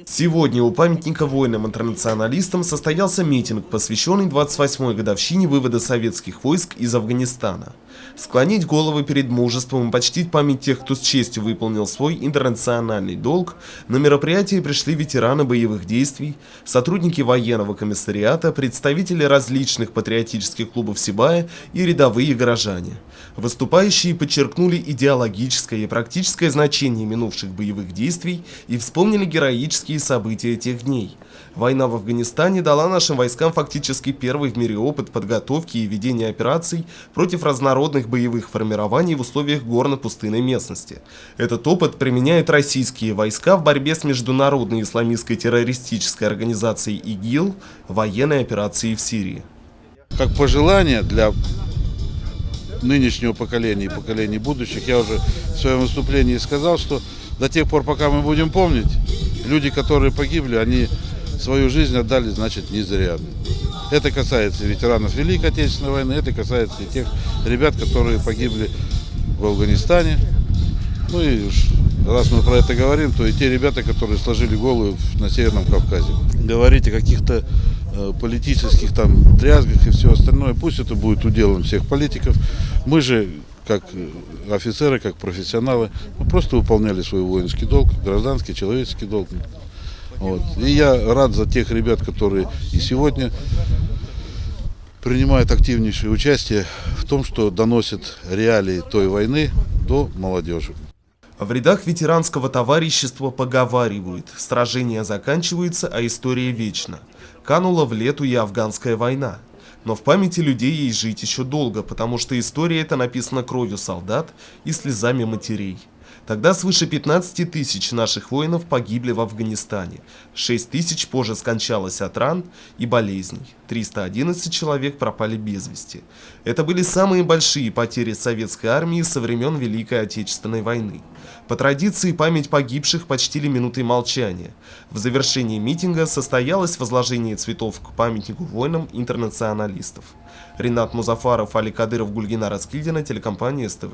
Сегодня у памятника воинам-интернационалистам состоялся митинг, посвященный 28-й годовщине вывода советских войск из Афганистана. Склонить головы перед мужеством и почтить память тех, кто с честью выполнил свой интернациональный долг, на мероприятие пришли ветераны боевых действий, сотрудники военного комиссариата, представители различных патриотических клубов Сибая и рядовые горожане. Выступающие подчеркнули идеологическое и практическое значение минувших боевых действий и вспомнили героические события тех дней. Война в Афганистане дала нашим войскам фактически первый в мире опыт подготовки и ведения операций против разнородных боевых формирований в условиях горно-пустынной местности. Этот опыт применяют российские войска в борьбе с международной исламистской террористической организацией ИГИЛ в военной операции в Сирии. Как пожелание для нынешнего поколения и поколений будущих, я уже в своем выступлении сказал, что до тех пор, пока мы будем помнить, люди, которые погибли, они свою жизнь отдали, значит, не зря. Это касается ветеранов Великой Отечественной войны, это касается и тех ребят, которые погибли в Афганистане. Ну и раз мы про это говорим, то и те ребята, которые сложили голову на Северном Кавказе. Говорить о каких-то политических там дрязгах и все остальное, пусть это будет уделом всех политиков. Мы же, как офицеры, как профессионалы, мы просто выполняли свой воинский долг, гражданский, человеческий долг. Вот. И я рад за тех ребят, которые и сегодня принимают активнейшее участие в том, что доносят реалии той войны до молодежи. В рядах ветеранского товарищества поговаривают: сражение заканчивается, а история вечна. Канула в лету и афганская война. Но в памяти людей ей жить еще долго, потому что история эта написана кровью солдат и слезами матерей. Тогда свыше 15 тысяч наших воинов погибли в Афганистане, 6 тысяч позже скончалось от ран и болезней, 311 человек пропали без вести. Это были самые большие потери советской армии со времен Великой Отечественной войны. По традиции память погибших почтили минутой молчания. В завершении митинга состоялось возложение цветов к памятнику воинам-интернационалистов. Ринат Музафаров, Али Кадыров, Гульгина Раскильдина, телекомпания СТВ.